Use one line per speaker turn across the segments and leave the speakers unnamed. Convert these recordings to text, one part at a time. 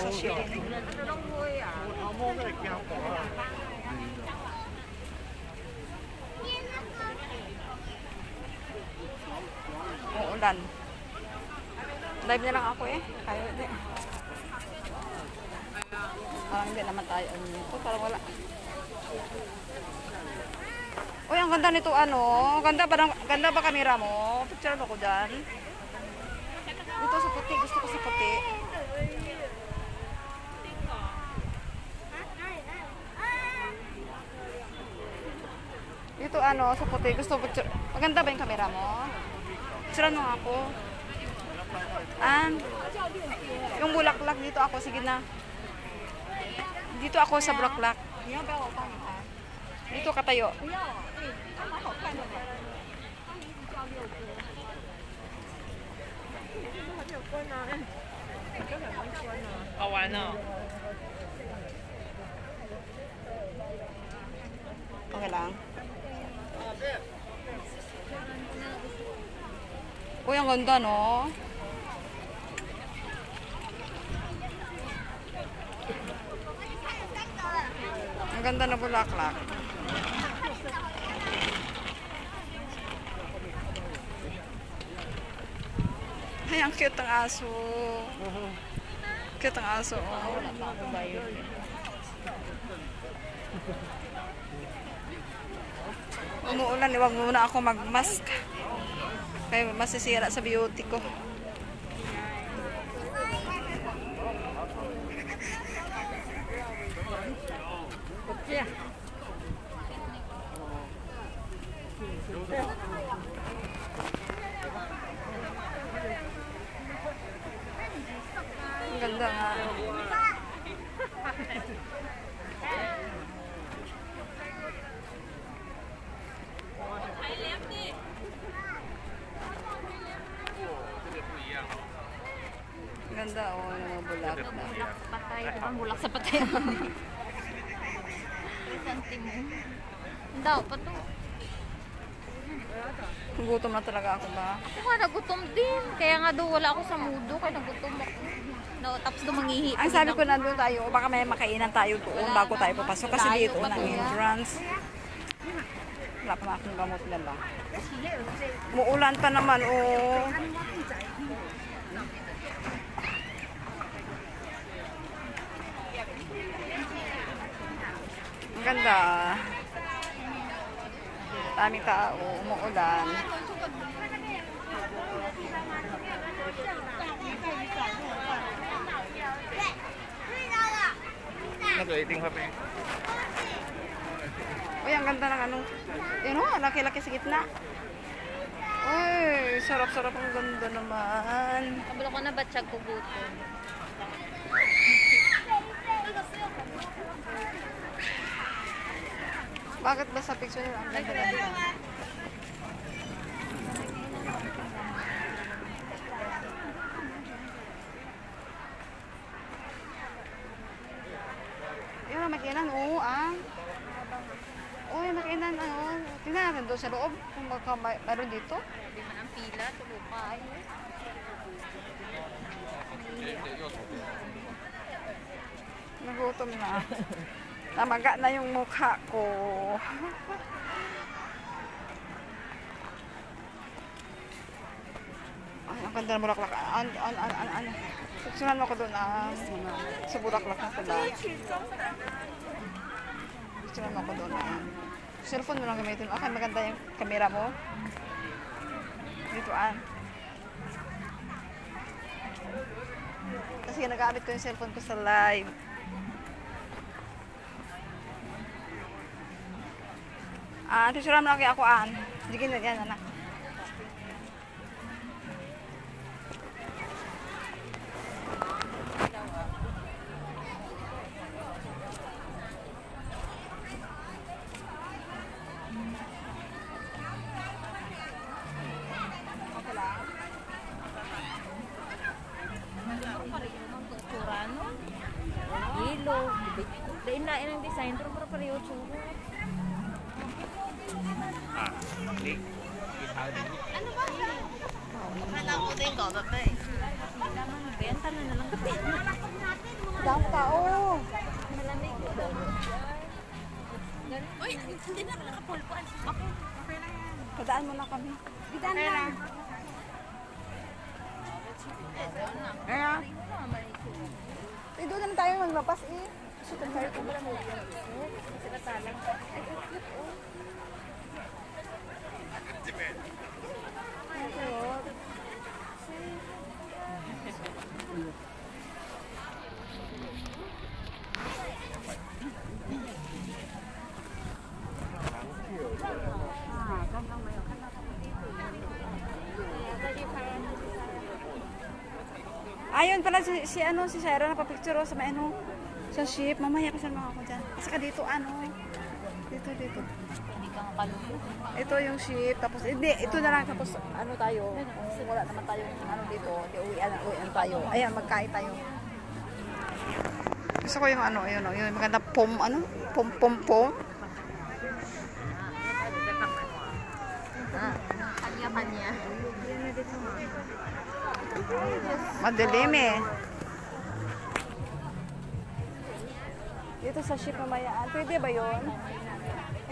sashimi. Uulan. Live na lang ako eh. Kaya hindi. Parang hindi naman tayo. Ito parang wala. Uy, ang ganda nito ano. Ganda ba kamera mo? Picture mo ko dyan. Dito sa puti. Gusto ko sa puti. Dito ano, sa puti. Gusto ko picture. Maganda ba yung kamera mo? Picture mo ako. Yung bulaklak dito ako. Sige na. Dito ako sa bulaklak. Dito ka tayo.
好玩哦。
Okay lang. Uy, ang ganda, no? Ang ganda na bulaklak. Ay, ang cute ng aso. Cute ang aso. Oh. Umuulan, huwag muna ako mag-mask. Kaya masisira sa beauty ko. Ang ganda nga. Ganda, oh, yung mga bulak na.
Patay, ito bang bulak sa patay? Presente mo. Daw, pato.
Gutom na talaga ako ba?
Ako nga, nagutom din. Kaya nga daw, wala ako sa mudo. Kaya nagutom ako. No, tapos daw mangihi.
Ang sabi ko nandun tayo, baka may makainan tayo doon bago tayo papasok. Kasi dito ang entrance. Wala pa na akong gamot na lang. Muulan pa naman, oh. Ang ganda. Daming tao, umuulan.
Nag-waiting pa pa eh.
Uy, ang ganda ng ano. Yun o, laki-laki sa gitna. Uy, sarap-sarap, ang ganda naman.
Kabalo ko na batsyag ko gutom.
Bakit ba sa picture nila ang ganda? Yun ang makinan, oo Uy, makinan, ano. Tingnan natin doon sa loob, kung mayroon dito.
Hindi man ang pila, tulupay.
Nagutom na. Namaga na yung mukha ko. Ay, ang ganda ng bulaklak. Ano? Susunan mo ko doon sa bulaklak na pula. Susunan mo ko doon. Cellphone mo lang gamitin. Okay, maganda yung camera mo. Dito Kasi nagamit ko yung cellphone ko sa live. Tisuram lang kaya ako Sige na yan, anak.
Hilo. Dain na ang design, pero para pareho tsura.
Hindi.
Ano ba? Akala ko din ko, babay. Benta na lang.
Dami tao.
Malamig. Uy, hindi na nakapulpuan. Okay. Okay lang yan.
Padaan mo na kami.
Bidaan lang.
Kaya, doon na tayo maglapas eh. Gusto ko tayo kung wala mo.
Sila talang. Ay, cute oh.
Ayun pala si ano si Shaira na pa-picture sa may ano sa ship. Mamaya kasama ako diyan. Kasi ka dito ano. Dito.
Hindi ka makalulog.
Ito yung ship tapos hindi ito na lang tapos ano tayo. Kung wala naman tayong ano dito, di uwian tayo. Ayan magkain tayo. Gusto ko yung ano, ayun, yung maganda pom pom.
Kanya-kanya.
Madilim eh. Dito sa ship mamayaan. Pwede ba yun?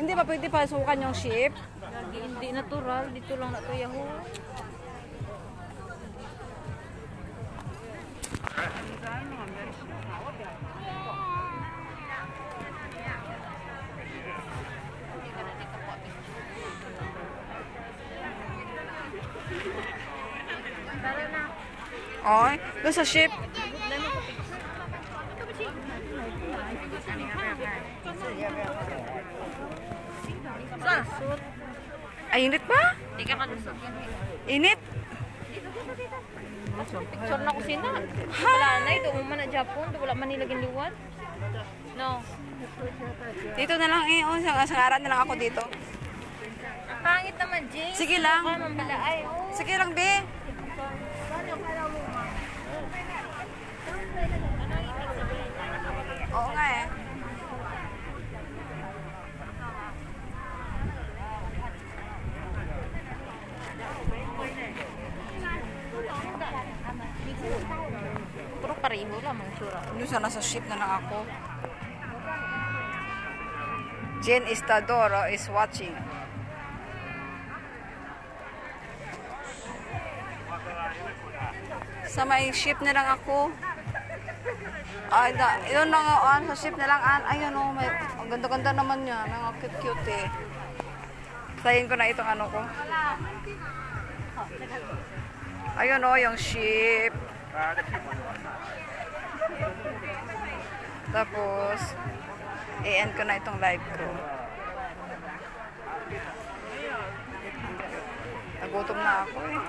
Hindi ba pwede pasukan yung ship?
Hindi natural. Dito lang na ito yaho.
Oy, doon sa ship. Ay, init ba?
Hindi ka kalusog.
Init?
Picture na ko sina. Wala na. Ito man na Japon. Wala man nilagyan liwan. No.
Dito na lang eh. Oh, sa ngaran na lang ako dito.
Ang pangit naman, Jane.
Sige lang.
Baka mambalaay. Oh.
Sige lang, be. Oo nga eh.
Puro pareho lang ang sura.
Doon sana sa ship na lang ako. Jen Istadoro is watching. Sa may ship na lang ako. Ay, yun lang sa ship na lang. Ayun o, ang ganda-ganda naman niya. Mga cute-cute eh. Sayin ko na itong ano ko. Ayun o, yung ship. Tapos, i-end ko na itong live ko. Nagutom na ako eh.